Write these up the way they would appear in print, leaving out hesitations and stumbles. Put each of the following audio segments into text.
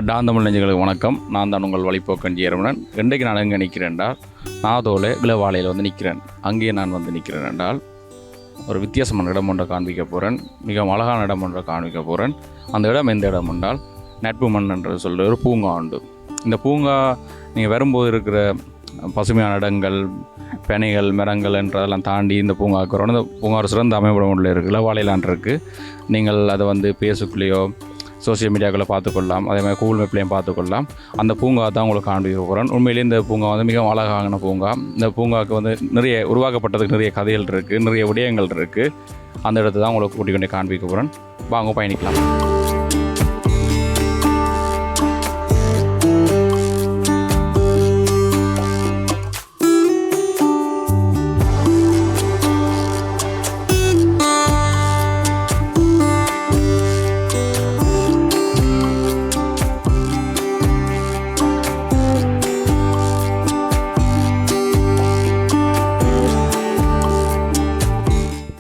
டாந்தமிழ் நெஞ்சங்களுக்கு வணக்கம். நான் தான் உங்கள் வழிப்போக்கன் ஜெயரமணன். இன்றைக்கு நான் எங்கே நிற்கிறேன் என்றால் நாதோலை இளவாலையில் வந்து நிற்கிறேன். அங்கேயே நான் வந்து நிற்கிறேன் என்றால் ஒரு வித்தியாசமான இடம் ஒன்றை காண்பிக்க போகிறேன். மிக அழகான இடம் ஒன்றை காண்பிக்க போகிறேன். அந்த இடம் எந்த இடம் என்றால் நட்பு மண் என்று சொல்கிற ஒரு பூங்கா உண்டு. இந்த பூங்கா நீங்கள் வரும்போது இருக்கிற பசுமையான இடங்கள், பனைகள், மரங்கள் என்றதெல்லாம் தாண்டி இந்த பூங்காவுக்கு வரணும். இந்த பூங்கா ஒரு சிறந்த அமைப்பிடம் உள்ள இருக்குது. இளவாலையிலான் இருக்குது. நீங்கள் அதை வந்து பேசுக்குள்ளேயோ சோசியல் மீடியாக்களை பார்த்துக்கொள்ளலாம். அதே மாதிரி கூகுள் மேப்லேயும் பார்த்துக்கொள்ளலாம். அந்த பூங்கா தான் உங்களுக்கு காண்பிக்க போகிறேன். உண்மையிலேயே இந்த பூங்கா வந்து மிகவும் அழகான பூங்கா. இந்த பூங்காவுக்கு வந்து நிறைய உருவாக்கப்பட்டதுக்கு நிறைய கதைகள் இருக்குது, நிறைய விடயங்கள் இருக்குது. அந்த இடத்த தான் உங்களுக்கு கூட்டிக் கொண்டே காண்பிக்க போகிறேன். வாங்க பயணிக்கலாம்.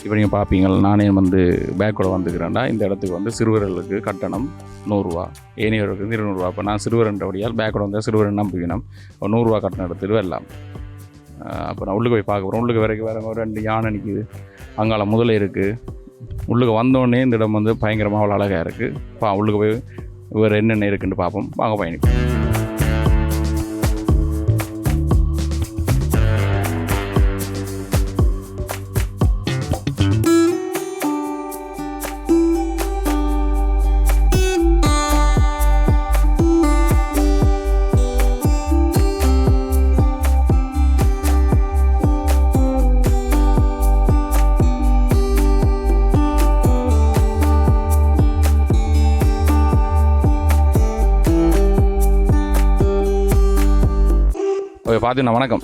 இப்போ நீங்கள் பார்ப்பீங்க, நானே வந்து பேக்கோட வந்துக்கிறேன்டா. இந்த இடத்துக்கு வந்து சிறுவர்களுக்கு கட்டணம் 100 ரூபா, ஏனையவர்களுக்கு 200 ரூபா. இப்போ நான் சிறுவர்ன்றபடியால் பேக்கோட வந்து சிறுவர் நம்பிக்கணும். 100 ரூபா கட்டணம் எடுத்துகிட்டு வரலாம். அப்போ நான் உள்ளுக்கு போய் பார்க்க போகிறேன். உள்ளுக்கு வரைக்கும் வேறு ஒரு 2 யானை நிற்கிது. அங்கால முதல்ல இருக்குது. உள்ளுக்கு வந்தோடனே இந்த இடம் வந்து பயங்கரமாக அவ்வளோ அழகாக இருக்குது. உள்ளுக்கு போய் வேறு என்னென்ன இருக்குன்னு பார்ப்போம். வாங்க பயணிக்கும். பார்த்தீங்கன்னா வணக்கம்.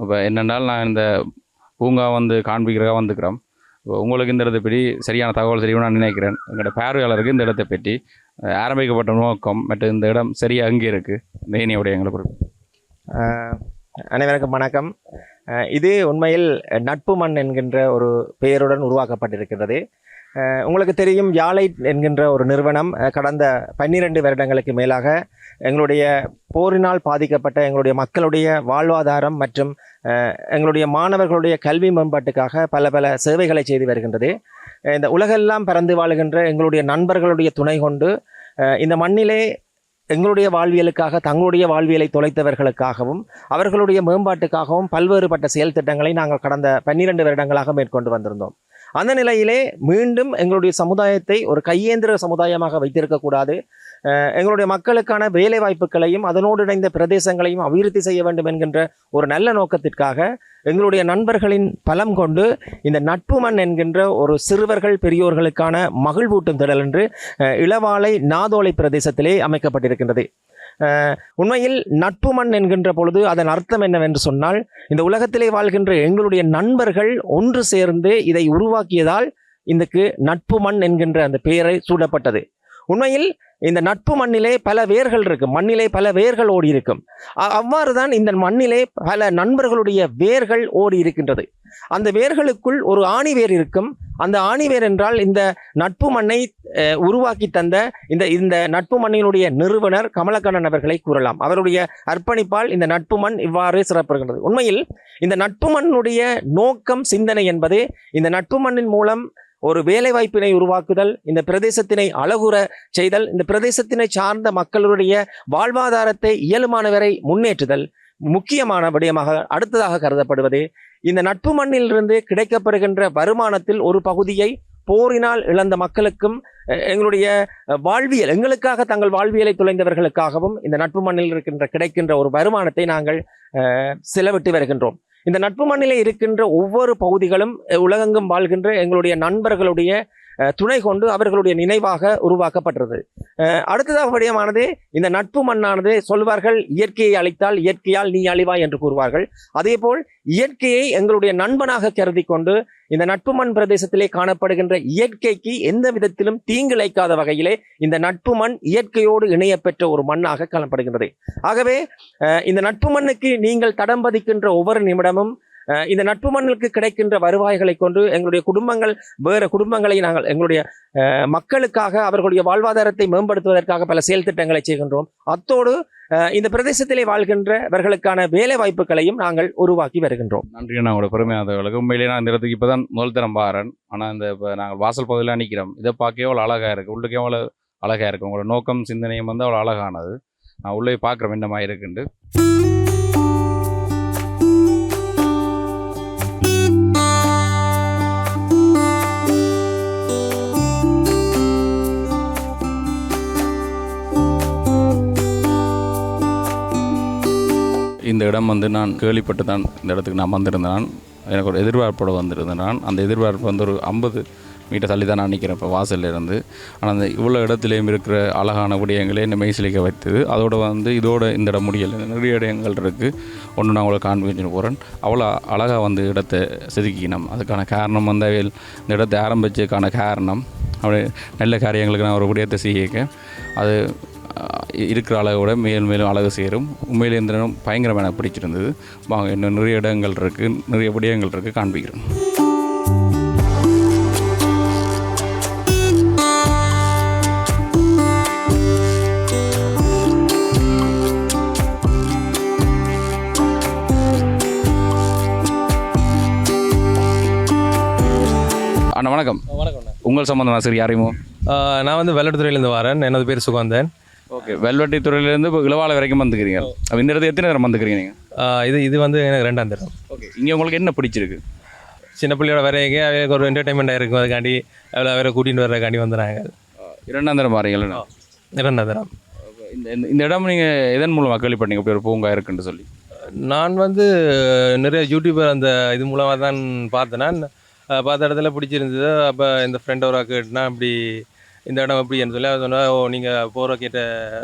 இப்போ என்னென்றால் நான் இந்த பூங்கா வந்து காண்பிக்கிறதாக வந்துக்கிறோம். இப்போ உங்களுக்கு இந்த இடத்தை பற்றி சரியான தகவல் தெரியும் நான் நினைக்கிறேன். எங்களோட பார்வையாளருக்கு இந்த இடத்தை பற்றி ஆரம்பிக்கப்பட்ட நோக்கம் மற்றும் இந்த இடம் சரியாக அங்கே இருக்குது நேனியோடைய எங்களுக்கு. அனைவருக்கும் வணக்கம். இது உண்மையில் நட்பு மண் என்கின்ற ஒரு பெயருடன் உருவாக்கப்பட்டிருக்கிறது. உங்களுக்கு தெரியும், யாழை என்கின்ற ஒரு நிறுவனம் கடந்த 12 வருடங்களுக்கு மேலாக எங்களுடைய போரினால் பாதிக்கப்பட்ட எங்களுடைய மக்களுடைய வாழ்வாதாரம் மற்றும் எங்களுடைய மாணவர்களுடைய கல்வி மேம்பாட்டுக்காக பல சேவைகளை செய்து வருகின்றது. இந்த உலகெல்லாம் பறந்து வாழுகின்ற எங்களுடைய நண்பர்களுடைய துணை கொண்டு இந்த மண்ணிலே எங்களுடைய வாழ்வியலுக்காக தங்களுடைய வாழ்வியலை தொலைத்தவர்களுக்காகவும் அவர்களுடைய மேம்பாட்டுக்காகவும் பல்வேறுபட்ட செயல் திட்டங்களை நாங்கள் கடந்த 12 வருடங்களாக மேற்கொண்டு வந்திருந்தோம். அந்த நிலையிலே மீண்டும் எங்களுடைய சமுதாயத்தை ஒரு கையேந்திர சமுதாயமாக வைத்திருக்கக்கூடாது, எங்களுடைய மக்களுக்கான வேலை வாய்ப்புகளையும் அதனோடு இணைந்த பிரதேசங்களையும் அபிவிருத்தி செய்ய வேண்டும் என்கின்ற ஒரு நல்ல நோக்கத்திற்காக எங்களுடைய நண்பர்களின் பலம் கொண்டு இந்த நட்பு மண் என்கின்ற ஒரு சிறுவர்கள் பெரியோர்களுக்கான மகிழ்வூட்டும் திடல் என்று இளவாலை நாதோலை பிரதேசத்திலே அமைக்கப்பட்டிருக்கின்றது. உண்மையில் நட்பு மண் என்கின்ற பொழுது அதன் அர்த்தம் என்னவென்று சொன்னால், இந்த உலகத்திலே வாழ்கின்ற எங்களுடைய நண்பர்கள் ஒன்று சேர்ந்து இதை உருவாக்கியதால் இன்றைக்கு நட்பு மண் என்கின்ற அந்த பெயரை சூடப்பட்டது. உண்மையில் இந்த நட்பு மண்ணிலே பல வேர்கள் இருக்கும், மண்ணிலே பல வேர்கள் ஓடி இருக்கும். அவ்வாறு தான் இந்த மண்ணிலே பல நண்பர்களுடைய வேர்கள் ஓடி இருக்கின்றது. அந்த வேர்களுக்குள் ஒரு ஆணிவேர் இருக்கும். அந்த ஆணிவேர் என்றால் இந்த நட்பு மண்ணை உருவாக்கி தந்த இந்த நட்பு மண்ணினுடைய நிறுவனர் கமலக்கண்ணன் அவர்களை கூறலாம். அவருடைய அர்ப்பணிப்பால் இந்த நட்பு மண் இவ்வாறு சிறப்புறுகின்றது. உண்மையில் இந்த நட்பு மண்ணுடைய நோக்கம், சிந்தனை என்பது இந்த நட்பு மண்ணின் மூலம் ஒரு வேலை வாய்ப்பினை உருவாக்குதல், இந்த பிரதேசத்தினை அழகுற செய்தல், இந்த பிரதேசத்தினை சார்ந்த மக்களுடைய வாழ்வாதாரத்தை இயலுமானவரை முன்னேற்றுதல் முக்கியமான விடயமாக அடுத்ததாக கருதப்படுவது. இந்த நட்பு மண்ணிலிருந்து கிடைக்கப்படுகின்ற வருமானத்தில் ஒரு பகுதியை போரினால் இழந்த மக்களுக்கும் எங்களுடைய வாழ்வியல், எங்களுக்காக தங்கள் வாழ்வியலை தொலைந்தவர்களுக்காகவும் இந்த நட்பு மண்ணில் கிடைக்கின்ற ஒரு வருமானத்தை நாங்கள் செலவிட்டு வருகின்றோம். இந்த நட்பு மண்ணிலே இருக்கின்ற ஒவ்வொரு பகுதிகளும் உலகெங்கும் வாழ்கின்ற எங்களுடைய நண்பர்களுடைய துணை கொண்டு அவர்களுடைய நினைவாக உருவாக்கப்பட்டது. அடுத்ததாக விடயமானது, இந்த நட்பு மண்ணானது சொல்வார்கள், இயற்கையை அழித்தால் இயற்கையால் நீ அழிவாய் என்று கூறுவார்கள். அதேபோல் இயற்கையை எங்களுடைய நண்பனாக கருதி கொண்டு இந்த நட்பு மண் பிரதேசத்திலே காணப்படுகின்ற இயற்கைக்கு எந்த விதத்திலும் தீங்கிழைக்காத வகையிலே இந்த நட்பு மண் இயற்கையோடு இணைய பெற்ற ஒரு மண்ணாக காணப்படுகின்றது. ஆகவே இந்த நட்பு மண்ணுக்கு நீங்கள் தடம் பதிக்கின்ற ஒவ்வொரு நிமிடமும் இந்த நட்பு மண்ணுக்கு கிடைக்கின்ற வருவாய்களை கொண்டு எங்களுடைய குடும்பங்கள் வேறு குடும்பங்களை நாங்கள் எங்களுடைய மக்களுக்காக அவர்களுடைய வாழ்வாதாரத்தை மேம்படுத்துவதற்காக பல செயல் திட்டங்களை செய்கின்றோம். அத்தோடு இந்த பிரதேசத்திலே வாழ்கின்றவர்களுக்கான வேலை வாய்ப்புகளையும் நாங்கள் உருவாக்கி வருகின்றோம். நன்றி நான் உங்களோட பெருமையானவர்களுக்கு. உண்மையிலேயே நான் இந்த இடத்துக்கு இப்போ தான் முதல் தரம் பாரன். ஆனால் இந்த இப்போ நாங்கள் வாசல் பகுதியில் நிற்கிறோம். இதை பார்க்க எவ்வளோ அழகாக இருக்குது, உள்ளுக்கு எவ்வளோ அழகாக இருக்குது. உங்களோட நோக்கம் சிந்தனையும் வந்து அவ்வளோ அழகானது. நான் உள்ளே பார்க்குறேன் என்ன மாதிரி இருக்குண்டு. இந்த இடம் வந்து நான் கேள்விப்பட்டு தான் இந்த இடத்துக்கு நான் வந்திருந்தேன். எனக்கு ஒரு எதிர்பார்ப்போடு வந்திருந்தேன். நான் அந்த எதிர்பார்ப்பு வந்து ஒரு 50 மீட்டர் தள்ளி தான் நான் நிற்கிறேன் இப்போ வாசலில் இருந்து. ஆனால் அந்த இவ்வளோ இடத்துலையும் இருக்கிற அழகான விடயங்களே என்னை மெய்சிலிக்க வைத்தது. அதோடு வந்து இதோட இந்த இடம் முடியலை, நிறைய இடங்கள் இருக்குது. ஒன்று நான் உங்களை காண்பிச்சுட்டு போகிறேன். அவ்வளோ அழகாக வந்து இடத்தை செதுக்கினோம். அதுக்கான காரணம் வந்து இந்த இடத்தை ஆரம்பித்ததுக்கான காரணம் அப்படி நல்ல காரியங்களுக்கு நான் ஒரு விடயத்தை செய்ய அது இருக்கிற அளவோட மேலும் அழகு சேரும். உண்மையிலே இந்த இடம் பயங்கரமாக எனக்கு பிடிச்சிருந்தது. வாங்க, இன்னும் நிறைய இடங்கள் இருக்குது, நிறைய விடயங்கள் இருக்குது, காண்பிக்கிறேன். அண்ணா வணக்கம். வணக்கம். உங்கள் சம்பந்தமாக சரி யாரையுமோ? நான் வந்து வெள்ளட்டுத்துறையிலேருந்து வரேன். எனது பேர் சுகந்தன். ஓகே, வெல்வெட்டித்துறையிலேருந்து இப்போ இளவாலை வரைக்கும் வந்துக்கிறீங்க. அப்போ இந்த இடத்துல எத்தனை நேரம் வந்துக்கிறீங்க நீங்கள்? இது வந்து எனக்கு 2ஆம் தரம். ஓகே, இங்கே உங்களுக்கு என்ன பிடிச்சிருக்கு? சின்ன பிள்ளையோட வரைக்க அவங்களுக்கு ஒரு என்டர்டைன்மெண்ட்டாக இருக்கும். அதுக்காண்டி அவளை வேறு கூட்டிகிட்டு வர்றதுக்காண்டி வந்துடுறாங்க. 2ஆம் தரம் பாருங்களா? 2ஆம் தரம். இந்த இடம் நீங்கள் எதன் மூலமாக கேள்விப்பட்டீங்க இப்படி ஒரு பூங்கா இருக்குன்னு சொல்லி? நான் வந்து நிறைய யூடியூபர் அந்த இது மூலமாக தான் பார்த்தேன். பார்த்த இடத்துல பிடிச்சிருந்தது. அப்போ இந்த ஃப்ரெண்டோட கேட்டுனா அப்படி இந்த இடம் எப்படின்னு சொல்லி அதை சொன்னால், நீங்கள் போகிற கேட்ட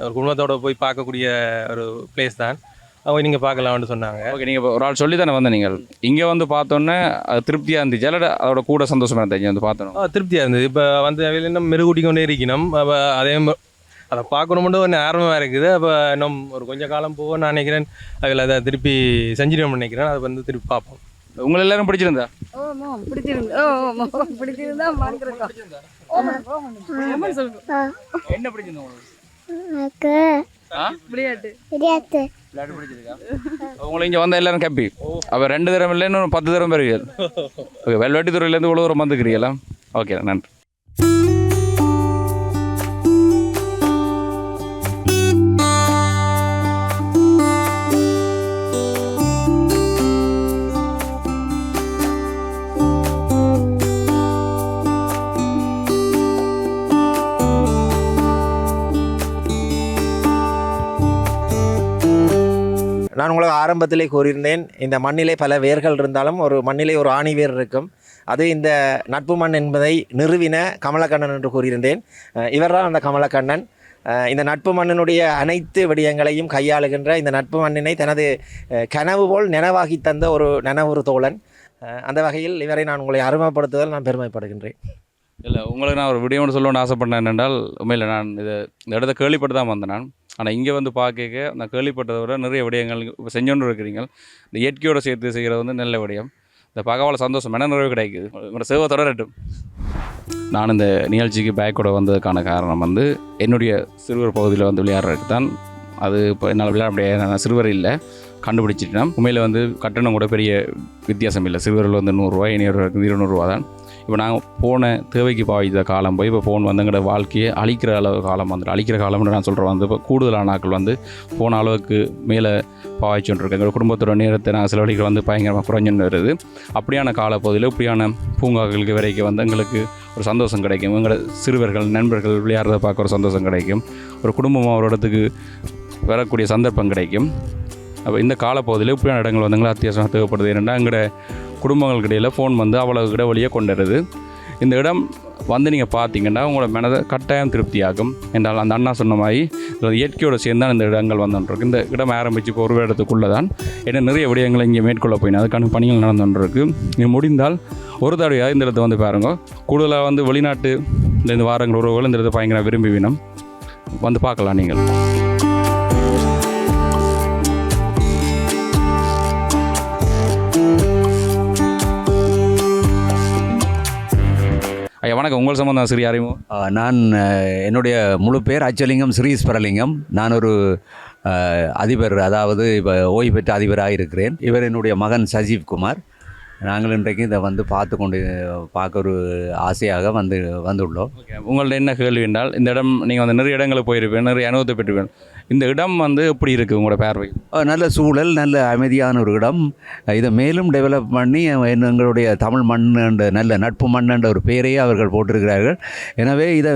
ஒரு குடும்பத்தோடு போய் பார்க்கக்கூடிய ஒரு பிளேஸ் தான், அவங்க நீங்கள் பார்க்கலாம்னு சொன்னாங்க. ஓகே, நீங்கள் இப்போ ஒரு ஆள் சொல்லி தானே வந்தேன். நீங்கள் இங்கே வந்து பார்த்தோன்னே அது திருப்தியாக இருந்துச்சு இல்லை அதோட கூட சந்தோஷமாக இருந்துச்சு வந்து பார்த்தோம்? திருப்தியாக இருந்தது. இப்போ வந்து அவையில் இன்னும் மெருகூட்டி கொண்டே இருக்கணும். அப்போ அதே அதை பார்க்கணுமெண்டு ஒன்று ஆர்வமாக இருக்குது. அப்போ இன்னும் ஒரு கொஞ்சம் காலம் போக நான் நினைக்கிறேன் அதில் அதை திருப்பி செஞ்சிடணும்னு நினைக்கிறேன். அதை வந்து திருப்பி பார்ப்போம். உங்களை எல்லாரும் பிடிச்சிருந்தா? என்ன பிடிச்சிருந்தா உங்களை இங்கே வந்த எல்லாரும் ஹாப்பி? அப்போ 2 தரம் இல்லை, இன்னும் 10 தரம் பெறுவீர்கள். ஓகே, வெல்வெட்டித்துறையிலேருந்து இவ்வளோ தூரம் வந்துக்கிறீங்களா? ஓகே, நன்றி. நான் உங்களுக்கு ஆரம்பத்திலே கூறியிருந்தேன், இந்த மண்ணிலே பல வேர்கள் இருந்தாலும் ஒரு மண்ணிலே ஒரு ஆணி வேர் இருக்கும். அது இந்த நட்பு மண் என்பதை நிறுவின கமலக்கண்ணன் என்று கூறியிருந்தேன். இவர்தான் அந்த கமலக்கண்ணன். இந்த நட்பு மண்ணினுடைய அனைத்து விடயங்களையும் கையாளுகின்ற இந்த நட்பு மண்ணினை தனது கனவு போல் நினைவாகி தந்த ஒரு நனவுறு தோழன். அந்த வகையில் இவரை நான் உங்களை அறிமுகப்படுத்துவதில் நான் பெருமைப்படுகின்றேன். இல்லை, உங்களுக்கு நான் ஒரு விடயம் சொல்லணும்னு ஆசைப்பட்டேன். என்றால் உண்மையில் நான் இந்த இடத்த கேள்விப்பட்டு தான் வந்தேன் நான். ஆனால் இங்கே வந்து பார்க்க நான் கேள்விப்பட்டதை விட நிறைய விடயங்கள் இப்போ செஞ்சோன்னு இருக்கிறீங்க. இந்த இயற்கையோடு சேர்த்து செய்கிறது வந்து நல்ல விடயம். இந்த பகவால சந்தோஷம் மன நிறைவு கிடைக்குது. உங்களோட சேவை தொடரட்டும். நான் இந்த நிகழ்ச்சிக்கு பேக்கோட வந்ததுக்கான காரணம் வந்து என்னுடைய சிறுவர் பகுதியில் வந்து விளையாடுறதுக்கு தான். அது இப்போ என்னால் விளையாட முடியாது, நான் சிறுவர் இல்லை, கண்டுபிடிச்சிட்டேன். உண்மையில் வந்து கட்டணம் கூட பெரிய வித்தியாசம் இல்லை. சிறுவர்கள் வந்து 100 ரூபா, இனியவர்களுக்கு 200 ரூபா தான். இப்போ நாங்கள் போன தேவைக்கு பாவித்த காலம் போய் இப்போ ஃபோன் வந்து எங்களோட வாழ்க்கையை அழிக்கிற அளவு காலம் வந்துட்டு அழிக்கிற காலம்னு நான் சொல்கிறேன். வந்து இப்போ கூடுதலான ஆட்கள் வந்து போன அளவுக்கு மேலே பாவிச்சுட்டுருக்கு. எங்கள் குடும்பத்தோட நேரத்தை நாங்கள் செலவழிக்கிற வந்து பயங்கரமாக குறைஞ்சுன்னு வருது. அப்படியான காலப்பகுதியில் இப்படியான பூங்காக்களுக்கு வரைக்கும் வந்து எங்களுக்கு ஒரு சந்தோஷம் கிடைக்கும். எங்களோட சிறுவர்கள் நண்பர்கள் விளையாடுறதை பார்க்க ஒரு சந்தோஷம் கிடைக்கும். ஒரு குடும்பமாக ஒரு இடத்துக்கு வரக்கூடிய சந்தர்ப்பம் கிடைக்கும். அப்போ இந்த காலப்பகுதியில் இப்படியான இடங்கள் வந்து எங்களை அத்தியாவசியமாக தேவைப்படுது. ஏன்னா எங்களோட குடும்பங்களுக்கு இடையில் ஃபோன் வந்து அவ்வளவு இடைவெளியை கொண்டுடுது. இந்த இடம் வந்து நீங்கள் பார்த்தீங்கன்னா உங்களோட மனதை கட்டாயம் திருப்தியாகும். என்றால் அந்த அண்ணா சொன்ன மாதிரி இயற்கையோடு சேர்ந்து தான் இந்த இடங்கள் வந்துருக்கு. இந்த இடம் ஆரம்பித்து இப்போ ஒரு இடத்துக்குள்ளே தான் ஏன்னா நிறைய விடயங்களை இங்கே மேற்கொள்ள போயினா அதுக்கான பணிகள் நடந்துருக்கு. நீங்கள் முடிந்தால் ஒரு தடவையாக இந்த இடத்த வந்து பாருங்க. கூடுதலாக வந்து வெளிநாட்டுலேருந்து வாரங்கள் உறவுகள் இந்த இடத்தை பயங்கர விரும்பி வேணும் வந்து பார்க்கலாம் நீங்கள். வணக்கம், உங்கள் சம்பந்தம் சிறிய அறிமுகம். நான் என்னுடைய முழு பேர் அச்சலிங்கம் ஸ்ரீஸ்வரலிங்கம். நான் ஒரு அதிபர், அதாவது இப்போ ஓய்வு பெற்ற அதிபராக இருக்கிறேன். இவர் என்னுடைய மகன் சஜீவ் குமார். நாங்கள் இன்றைக்கு இதை வந்து பார்க்க ஒரு ஆசையாக வந்துள்ளோம். ஓகே, உங்கள்ட்ட என்ன கேள்வி என்றால், இந்த இடம் நீங்கள் வந்து நிறைய இடங்களுக்கு போயிருப்பேன், நிறைய அனுபவத்தை பெற்றிருப்பேன். இந்த இடம் வந்து எப்படி இருக்குது உங்களோட பார்வை? நல்ல சூழல், நல்ல அமைதியான ஒரு இடம். இதை மேலும் டெவலப் பண்ணி எங்களுடைய தமிழ் மண் என்ற நல்ல நட்பு மண் என்ற ஒரு பெயரையே அவர்கள் போட்டிருக்கிறார்கள். எனவே இதை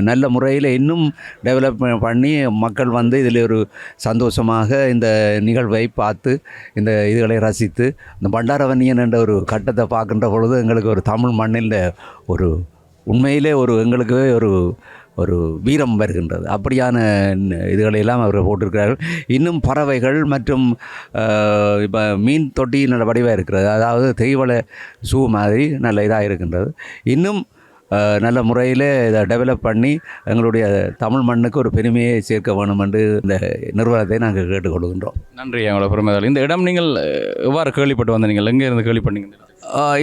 நல்ல முறையில் இன்னும் டெவலப் பண்ணி மக்கள் வந்து இதில் ஒரு சந்தோஷமாக இந்த நிகழ்வை பார்த்து இந்த இதுகளை ரசித்து இந்த பண்டாரவன்னியன் என்ற ஒரு கட்டத்தை பார்க்கின்ற பொழுது எங்களுக்கு ஒரு தமிழ் மண்ணில் ஒரு உண்மையிலே எங்களுக்கு ஒரு வீரம் வருகின்றது. அப்படியான இதுகளெல்லாம் அவர் போட்டிருக்கிறார்கள். இன்னும் பறவைகள் மற்றும் இப்போ மீன் தொட்டி நல்ல வடிவாக இருக்கிறது, அதாவது தெய்வள ஷூ மாதிரி நல்ல இதாக இருக்கின்றது. இன்னும் நல்ல முறையில் இதை டெவலப் பண்ணி எங்களுடைய தமிழ் மண்ணுக்கு ஒரு பெருமையை சேர்க்க வேணும் என்று இந்த நிறுவனத்தை நாங்கள் கேட்டுக்கொள்கின்றோம். நன்றி எங்களோட பெருமைதால். இந்த இடம் நீங்கள் எவ்வாறு கேள்விப்பட்டு வந்தீங்கள்? எங்கே இருந்து கேள்விப்பட்டீங்க?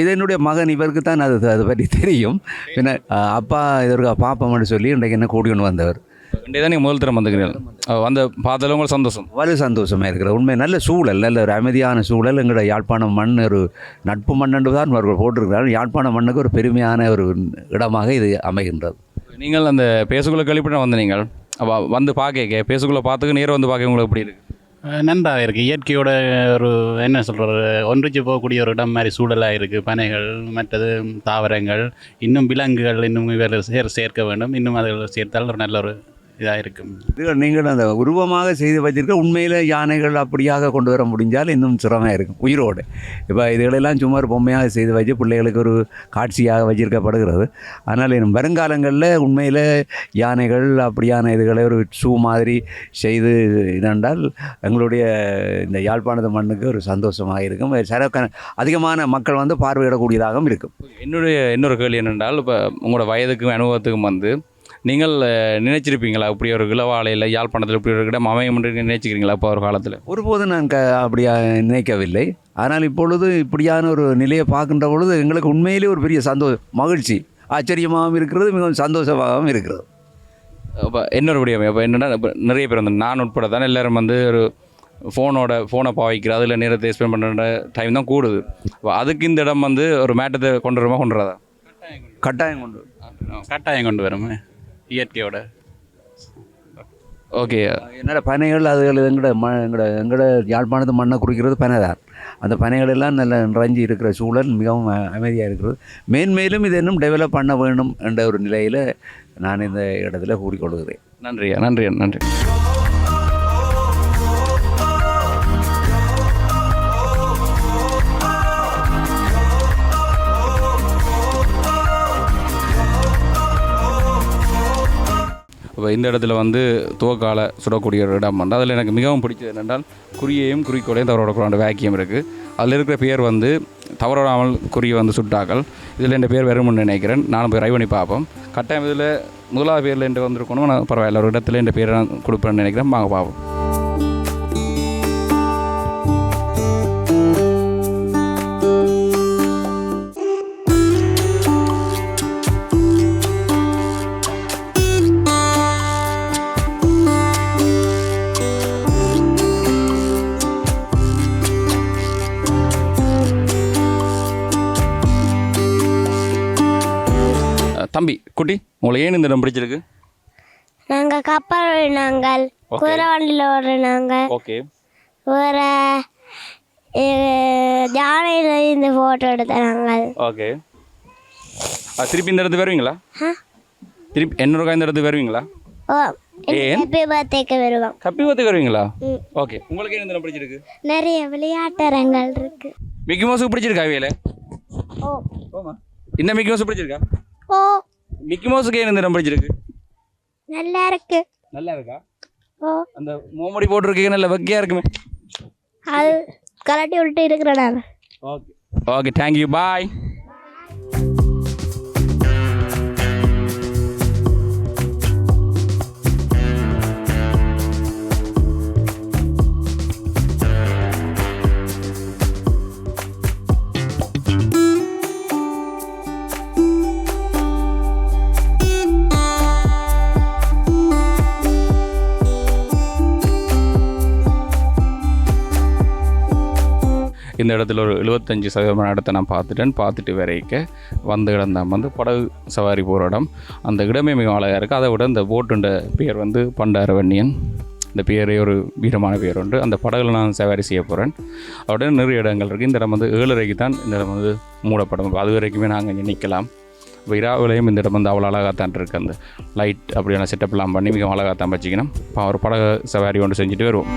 இது என்னுடைய மகன், இவருக்கு தான் அதை பற்றி தெரியும். பின்ன அப்பா இதற்கு பாப்பம்னு சொல்லி இன்றைக்கு என்ன கூடி ஒன்று வந்தவர். இன்றைக்கு தான் நீங்கள் முதல் தரம் வந்துக்கிறீர்கள், வந்து பார்த்ததில் உங்களுக்கு சந்தோஷம்? சந்தோஷமாக இருக்கிற உண்மை. நல்ல சூழல், நல்ல ஒரு அமைதியான சூழல். எங்களோட யாழ்ப்பாணம் மண் ஒரு நட்பு மண்ணென்று தான் அவர்கள் போட்டிருக்கிறார்கள். யாழ்ப்பாணம் மண்ணுக்கு ஒரு பெருமையான ஒரு இடமாக இது அமைகின்றது. நீங்கள் அந்த பேசுக்குள்ளே கேள்விப்பட்ட வந்து நீங்கள் வந்து பார்க்க பேசுக்குள்ளே பார்த்துக்கு நேரம் வந்து பார்க்க உங்களுக்கு எப்படி இருக்குது? நன்றாக இருக்குது. இயற்கையோட ஒரு என்ன சொல்கிறது, ஒன்றிச்சு போகக்கூடிய ஒரு இடம் மாதிரி சூழலாக இருக்குது. பனைகள், மற்றது தாவரங்கள், இன்னும் விலங்குகள் இன்னும் இவர் சேர்க்க வேண்டும். இன்னும் அதில் சேர்த்தால் ஒரு நல்ல ஒரு இதாக இருக்கும். நீங்கள் அந்த உருவமாக செய்து வச்சிருக்க உண்மையில் யானைகள் அப்படியாக கொண்டு வர முடிஞ்சால் இன்னும் சிரமமாக இருக்கும் உயிரோடு. இப்போ இதுகளெல்லாம் சும்மா ஒரு பொம்மையாக செய்து வச்சு பிள்ளைகளுக்கு ஒரு காட்சியாக வச்சிருக்கப்படுகிறது. ஆனால் இன்னும் வருங்காலங்களில் உண்மையில் யானைகள் அப்படியான இதுகளை ஒரு ஷூ மாதிரி செய்து இதென்றால் எங்களுடைய இந்த யாழ்ப்பாணத்து மண்ணுக்கு ஒரு சந்தோஷமாக இருக்கும். அதிகமான மக்கள் வந்து பார்வையிடக்கூடியதாகவும் இருக்கும். இன்னொரு கேள்வி என்னென்றால், இப்போ உங்களோட வயதுக்கும் அனுபவத்துக்கும் வந்து நீங்கள் நினைச்சிருப்பீங்களா இப்படி ஒரு இளவாலையில் யாழ்ப்பாணத்தில் இப்படி ஒரு இடம் அமையும் நினைச்சிக்கிறீங்களா? இப்போ ஒரு காலத்தில் ஒருபோது நான் அப்படியா நினைக்கவில்லை. ஆனால் இப்பொழுது இப்படியான ஒரு நிலையை பார்க்கின்ற பொழுது எங்களுக்கு உண்மையிலே ஒரு பெரிய மகிழ்ச்சி, ஆச்சரியமாகவும் இருக்கிறது, மிகவும் சந்தோஷமாகவும் இருக்கிறது. இப்போ இன்னொரு விடியம் இப்போ என்னென்னா, இப்போ நிறைய பேர் வந்து நான் உட்பட தானே எல்லோரும் வந்து ஒரு ஃபோனை பாவிக்கிறது, அதில் நேரத்தை ஸ்பெண்ட் பண்ணுற டைம் தான் கூடுது. இப்போ அதுக்கு இந்த இடம் வந்து ஒரு மேட்டத்தை கொண்டு வருமா? கொண்டு வரதா? கட்டாயம் கொண்டு வரும் இயற்கையோட. ஓகே, என்னோட பனைகள் அதுகள் எங்களோட யாழ்ப்பாணத்து மண்ணை குறிக்கிறது பனை தான். அந்த பனைகள் எல்லாம் நல்ல நிறைஞ்சி இருக்கிற சூழல் மிகவும் அமைதியாக இருக்கிறது. மேன்மேலும் இது இன்னும் டெவலப் பண்ண வேணும் என்ற ஒரு நிலையில் நான் இந்த இடத்துல கூறிக்கொள்கிறேன். நன்றி. இப்போ இந்த இடத்துல வந்து துவக்கால சுடக்கூடிய ஒரு இடம் வந்து அதில் எனக்கு மிகவும் பிடிச்சது என்னென்றால், குறியையும் குறிக்கோளையும் தவறவிடக்கூடாது வேக்கியம் இருக்குது. அதில் இருக்கிற பேர் வந்து தவறாமல் குறியை வந்து சுட்டாக்கள். இதில் என் பேர் வரும்னு நினைக்கிறேன். நானும் போய் ட்ரை பண்ணி பார்ப்போம். கட்டாயம் இதில் முதலாவது பேரில் என்கிட்ட வந்திருக்கணும். நான் பரவாயில்ல, ஒரு இடத்துல என் பேரை நான் கொடுப்பேன்னு நினைக்கிறேன். வாங்க பார்ப்போம். தம்பி குட்டி, உங்களை ஏன் இந்த இடம் பிடிச்சிருக்கு? நாங்கள் கப்பல் ஓடினாங்கள், குதிரை வண்டியில் ஓடினாங்கள், ஓகே, வேறு யானையில் இந்த ஃபோட்டோ எடுத்தாங்க. ஓகே, திருப்பி இந்த இடத்துக்கு வருவீங்களா? திருப்பி என்னோட இந்த இடத்துக்கு வருவீங்களா? ஓ, ஹாப்பி பர்த்டேக்கு வருவோம். ஹாப்பி பர்த்டே வருவீங்களா? ஓகே, உங்களுக்கு ஏன் இந்த இடம் பிடிச்சிருக்கு? நிறைய விளையாட்டரங்கள் இருக்கு. மிக்கி மவுஸுக்கு பிடிச்சிருக்கா அவையில? ஓ, இந்த மிக்கி மவுஸ் பிடிச்சிருக்கா? ஓ, மிக்கி மவுஸுக்கு ஏன் இந்த இடம் பிடிச்சிருக்கு? நல்லா இருக்கு. நல்லா இருக்கா? ஓ, அந்த மோமடி போட்டிருக்கீங்க, நல்ல வக்கையா இருக்குமே. அது கலட்டி விட்டு இருக்கிறேன். ஓகே ஓகே, தேங்க்யூ, பாய். இந்த இடத்துல ஒரு 75% இடத்த நான் பார்த்துட்டு வரைக்க வந்த இடம் தான் வந்து படகு சவாரி போகிற இடம். அந்த இடமே மிக அழகாக இருக்குது. அதை விட இந்த போட்டுன்ற பேர் வந்து பண்டாரவன்னியன், இந்த பேரே ஒரு வீரமான பேர் உண்டு. அந்த படகுல நான் சவாரி செய்ய போகிறேன். அதோட நிறைய இடங்கள் இருக்குது. இந்த இடம் வந்து 7:30 தான் இந்த இடம் வந்து மூடப்படும். அது வரைக்குமே நாங்கள் இங்கே நிற்கலாம். விராவிலையும் இந்த இடம் வந்து அவ்வளோ அழகாக தான் இருக்குது. அந்த லைட் அப்படியான செட்டப்லாம் பண்ணி மிக அழகாக தான் வச்சுக்கணும். இப்போ ஒரு படகு சவாரி ஒன்று செஞ்சுட்டு வருவோம்.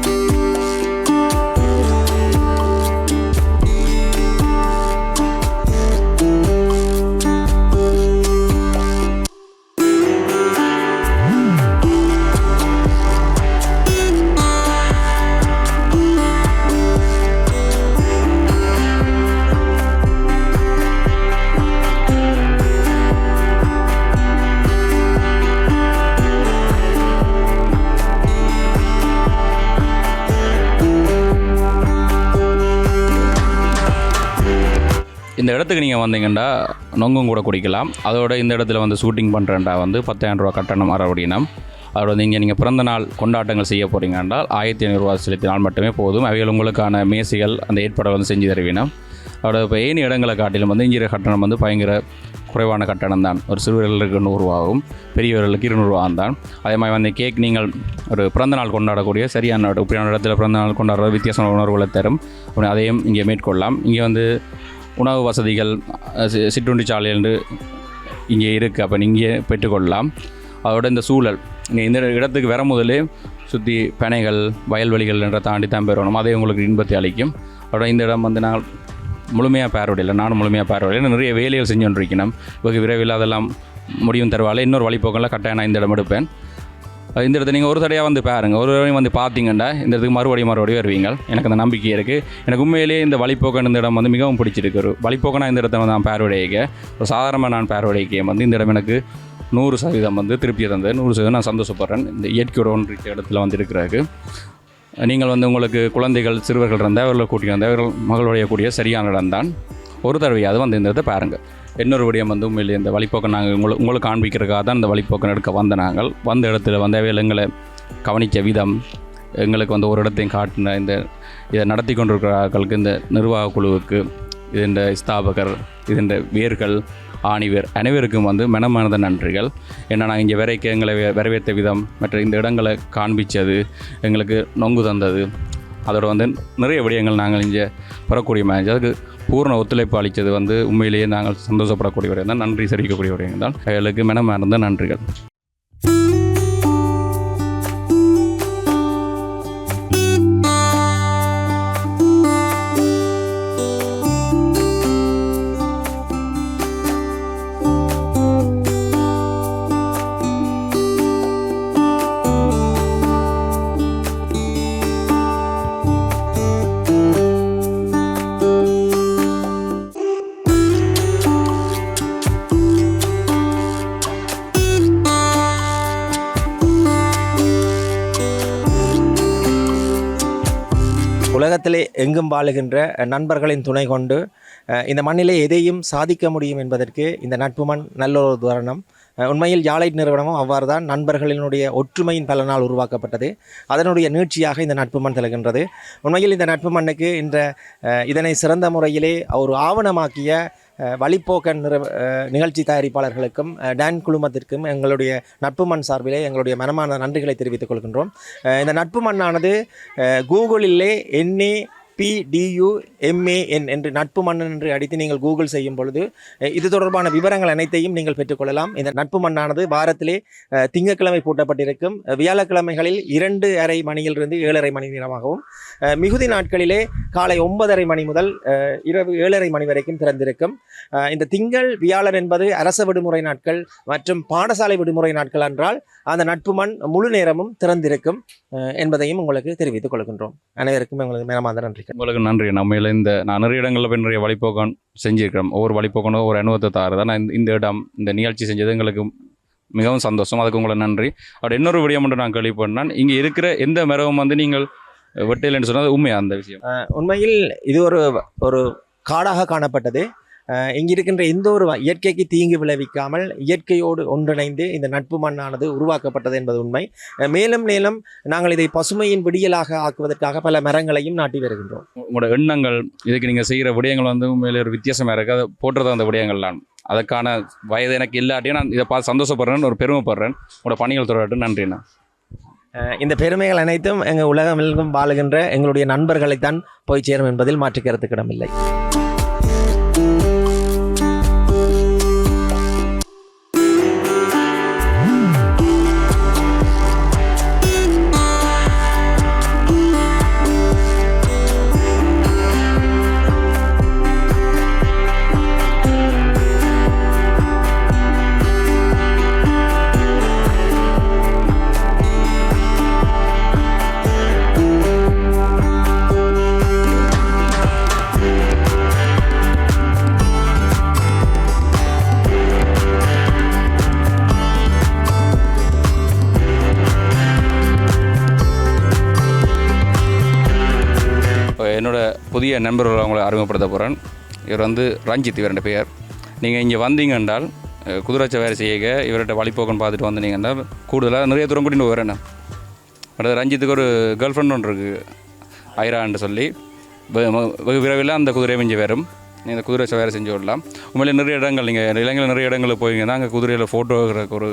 இந்த இடத்துக்கு நீங்கள் வந்தீங்கன்னா நொங்கும் கூட குடிக்கலாம். அதோட இந்த இடத்துல வந்து ஷூட்டிங் பண்ணுறேன்டா வந்து 10,000 ரூபா கட்டணம் அப்படின்னும். அதோட வந்து இங்கே நீங்கள் பிறந்த நாள் கொண்டாட்டங்கள் செய்ய போகிறீங்க என்றால் 1,500 ரூபா செலுத்தினால் மட்டுமே போதும். அவைகள் உங்களுக்கான மேசைகள் அந்த ஏற்பாடை வந்து செஞ்சு தருவீனம். அதோட இப்போ ஏனி இடங்களை காட்டிலும் வந்து இங்கே கட்டணம் வந்து பயங்கர குறைவான கட்டணம் தான். ஒரு சிறுவர்களுக்கு 100 ரூபாவும் பெரியவர்களுக்கு 200 ரூபா தான். அதே மாதிரி வந்து கேக் நீங்கள் ஒரு பிறந்தநாள் கொண்டாடக்கூடிய சரியான இப்படியான இடத்துல பிறந்தநாள் கொண்டாடுறது வித்தியாசமான உணர்வுகளை தரும். அதையும் இங்கே மேற்கொள்ளலாம். இங்கே வந்து உணவு வசதிகள் சிற்றுண்டி சாலை என்று இங்கே இருக்குது. அப்போ நீங்கள் பெற்றுக்கொள்ளலாம். அதோட இந்த சூழல் இங்கே இந்த இடத்துக்கு வர முதலே சுற்றி பனைகள் வயல்வெளிகள் என்ற தாண்டி தான் பெறணும். அதே உங்களுக்கு இன்பத்தை அளிக்கும். அதோட இந்த இடம் வந்து நான் முழுமையாக பார்வையில்லை, நானும் முழுமையாக பார்வையில்லை. நிறைய வேலைகள் செஞ்சு கொண்டிருக்கணும். வெகு விரைவில் அதெல்லாம் முடியும் தருவாள். இன்னொரு வழிபோக்கில் கட்டாயம் நான் இந்த இடம் எடுப்பேன். இந்த இடத்த நீங்கள் ஒரு தடையாக வந்து பாருங்கள். ஒரு தடவை வந்து பார்த்தீங்கன்னா இந்த இடத்துக்கு மறுபடியும் வருவீங்க. எனக்கு அந்த நம்பிக்கை இருக்குது. எனக்கு உண்மையிலேயே இந்த வழிபோக்கன் இந்த இடம் வந்து மிகவும் பிடிச்சிருக்கு. ஒரு வழிபோக்கனாக இந்த இடத்த வந்து நான் பார்வையிக்க ஒரு சாதாரணமாக நான் பார்வையிக்க வந்து இந்த இடம் எனக்கு 100% வந்து திருப்தியை தந்தது. 100% நான் சந்தோஷப்படுறேன். இந்த இயற்கையோட ஒன்று இடத்துல வந்து இருக்கிறதுக்கு நீங்கள் வந்து உங்களுக்கு குழந்தைகள் சிறுவர்கள் இருந்தால் அவர்களை கூட்டிட்டு வந்தால் அவர்கள் மகளுடைய கூடிய சரியான இடம் தான். ஒரு தடவையாவது வந்து இந்த இடத்தை பாருங்கள். இன்னொரு விடயம் வந்து உண்மையிலே இந்த வழிபோக்கன் நாங்கள் உங்களுக்கு காண்பிக்கிறதுக்காக தான் இந்த வழிபோக்கன் எடுக்க நாங்கள் வந்த இடத்துல வந்து அவையில் எங்களை கவனித்த விதம், எங்களுக்கு வந்து ஒரு இடத்தையும் காட்டின இதை நடத்தி கொண்டிருக்கிறார்களுக்கு, இந்த நிர்வாக குழுவுக்கு, இதன் ஸ்தாபகர், இதன் வேர்கள், ஆணிவேர் அனைவருக்கும் வந்து மனமார்ந்த நன்றிகள். ஏன்னா நாங்கள் இங்கே வரைக்கும் எங்களை வரவேற்ற விதம், மற்ற இந்த இடங்களை காண்பித்தது, எங்களுக்கு நொங்கு தந்தது, அதோட வந்து நிறைய விடயங்கள் நாங்கள் இங்கே பெறக்கூடிய மாதிரி அதுக்கு பூர்ண ஒத்துழைப்பு அளித்தது வந்து உண்மையிலேயே நாங்கள் சந்தோஷப்படக்கூடிய விடயம் தான். நன்றி தெரிவிக்கக்கூடிய விடயம் தான். எங்களுக்கு மனமார்ந்த நன்றிகள். உலகத்திலே எங்கும் வாழுகின்ற நண்பர்களின் துணை கொண்டு இந்த மண்ணிலே எதையும் சாதிக்க முடியும் என்பதற்கு இந்த நட்பு மண் நல்ல ஒரு உதாரணம். உண்மையில் யாழைட் நிறுவனமும் அவ்வாறு தான் நண்பர்களினுடைய ஒற்றுமையின் பலனால் உருவாக்கப்பட்டது. அதனுடைய நீட்சியாக இந்த நட்பு மண் திகழ்கின்றது. உண்மையில் இந்த நட்பு மண்ணுக்கு இதனை சிறந்த முறையிலே ஒரு ஆவணமாக்கிய வழிபோக்கன் நிகழ்ச்சி தயாரிப்பாளர்களுக்கும் டான் குழுமத்திற்கும் எங்களுடைய நட்பு மண் சார்பிலே எங்களுடைய மனமான நன்றிகளை தெரிவித்துக் கொள்கின்றோம். இந்த நட்பு மண்ணானது கூகுளிலே NAPDUMAN என்று நட்பு மண் என்று அடித்து நீங்கள் கூகுள் செய்யும் பொழுது இது தொடர்பான விவரங்கள் அனைத்தையும் நீங்கள் பெற்றுக்கொள்ளலாம். இந்த நட்பு மண்ணானது வாரத்திலே திங்கட்கிழமை பூட்டப்பட்டிருக்கும். வியாழக்கிழமைகளில் 2:30 மணியிலிருந்து 7:30 மணி நேரமாகவும், மிகுதி நாட்களிலே காலை 9:30 மணி முதல் இரவு 7:30 மணி வரைக்கும் திறந்திருக்கும். இந்த திங்கள் வியாழன் என்பது அரச விடுமுறை நாட்கள் மற்றும் பாடசாலை விடுமுறை நாட்கள் என்றால் அந்த நட்பு மண் முழு நேரமும் திறந்திருக்கும் என்பதையும் உங்களுக்கு தெரிவித்துக் கொள்கின்றோம். அனைவருக்கும் உங்களுக்கு மனமார்ந்த நன்றி. உங்களுக்கு நன்றி. நம்மள நான் நிறைய இடங்களில் நிறைய வழிபோக்கன் செஞ்சுருக்கிறோம். ஒவ்வொரு வழிபோக்கனும் ஒரு அனுபவத்தை தாருதான். நான் இந்த இடம் இந்த நிகழ்ச்சி செஞ்சது எங்களுக்கு மிகவும் சந்தோஷம். அதுக்கு உங்களுக்கு நன்றி. அப்படி இன்னொரு விடயம் மட்டும் நான் கேள்விப்பட்டேன், இங்கே இருக்கிற எந்த மரமும் வந்து நீங்கள் வெட்டையில்னு சொன்னால் உண்மையா அந்த விஷயம்? உண்மையில் இது ஒரு காடாக காணப்பட்டது. இங்கே இருக்கின்ற எந்த ஒரு இயற்கைக்கு தீங்கு விளைவிக்காமல் இயற்கையோடு ஒன்றிணைந்து இந்த நட்பு மண்ணானது உருவாக்கப்பட்டது என்பது உண்மை. மேலும் மேலும் நாங்கள் இதை பசுமையின் விடியலாக ஆக்குவதற்காக பல மரங்களையும் நாட்டி வருகின்றோம். உங்களோட எண்ணங்கள், இதுக்கு நீங்கள் செய்கிற விடயங்கள் வந்து உண்மையிலே ஒரு வித்தியாசமாக இருக்குது. அதை போட்டுறது அந்த விடயங்கள்லாம் அதுக்கான வயது எனக்கு இல்லாட்டியும் நான் இதை பார்த்து சந்தோஷப்படுறேன், ஒரு பெருமைப்படுறேன். உங்களோட பணிகள் தொடரட்டும். நன்றிண்ணா. இந்த பெருமைகள் அனைத்தும் எங்கள் உலகமெங்கும் வாழுகின்ற எங்களுடைய நண்பர்களைத்தான் போய் சேரும் என்பதில் மாற்று கருத்துக்கிடமில்லை. என்னோட புதிய நண்பர்கள் அவங்களை அறிமுகப்படுத்த போகிறேன். இவர் வந்து ரஞ்சித், இவருடைய பெயர். நீங்கள் இங்கே வந்தீங்க என்றால் குதிரை சவாரி செய்ய இவர்கிட்ட வழிபோக்கன்னு பார்த்துட்டு வந்தீங்க என்றால் கூடுதலாக நிறைய தூரம் கூட்டின்னு வரேன். அடுத்து ரஞ்சித்துக்கு ஒரு கேர்ள் ஃப்ரெண்ட் ஒன்று இருக்குது, ஐரான்னு சொல்லி. வெகு விரைவில் அந்த குதிரை மிஞ்சி வரும். நீங்கள் இந்த குதிரை சவாரி செஞ்சு விடலாம். உண்மையிலே நிறைய இடங்கள், நீங்கள் இலங்கையில் நிறைய இடங்களுக்கு போவீங்கன்னா அங்கே குதிரையில் ஃபோட்டோ எடுக்கிறதுக்கு ஒரு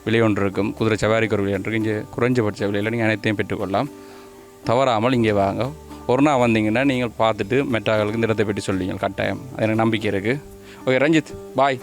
விலை ஒன்று இருக்கும், குதிரை சவாரிக்கு ஒரு விலை ஒன்று இருக்குது. இங்கே குறைஞ்சபட்ச விலையில் நீங்கள் அனைத்தையும் பெற்றுக்கொள்ளலாம். தவறாமல் இங்கே வாங்க. ஒரு நாள் வந்தீங்கன்னா நீங்கள் பார்த்துட்டு மெட்டாக்களுக்கு இந்த இடத்தை பற்றி சொல்லிங்க, கட்டாயம். அது எனக்கு நம்பிக்கை இருக்குது. ஓகே ரஞ்சித், பாய்.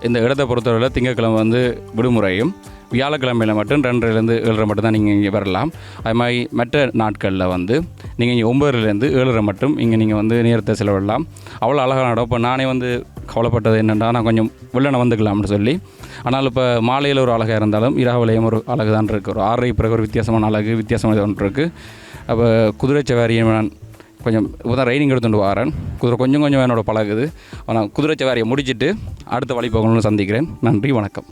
இந்த இடத்தை பொறுத்தவரையில் திங்கட்கிழமை வந்து விடுமுறையும், வியாழக்கிழமையில் மட்டும் 2:30லேருந்து 7:30 மட்டும் தான் நீங்கள் இங்கே வரலாம். அது மாதிரி மற்ற நாட்களில் வந்து நீங்கள் இங்கே 9:00லேருந்து 7:30 மட்டும் இங்கே நீங்கள் வந்து நேரத்தை செலவிடலாம். அவ்வளோ அழகான இடம். இப்போ நானே வந்து கவலைப்பட்டது என்னென்னா, நான் கொஞ்சம் வெள்ளனை வந்துக்கலாம்னு சொல்லி. ஆனால் இப்போ மாலையில் ஒரு அழகாக இருந்தாலும் இரவுலையும் ஒரு அழகு தான் இருக்குது. ஒரு 6:30 பிறகு ஒரு வித்தியாசமான அழகு, வித்தியாசமான ஒன்று இருக்குது. அப்போ குதிரை சவாரியை நான் கொஞ்சம் இப்போ தான் ரைடிங் எடுத்துகிட்டு வரேன். குதிரை கொஞ்சம் என்னோட பழகுது. ஆனால் குதிரை சவாரியை முடிச்சுட்டு அடுத்த வழி போகணும்னு சந்திக்கிறேன். நன்றி, வணக்கம்.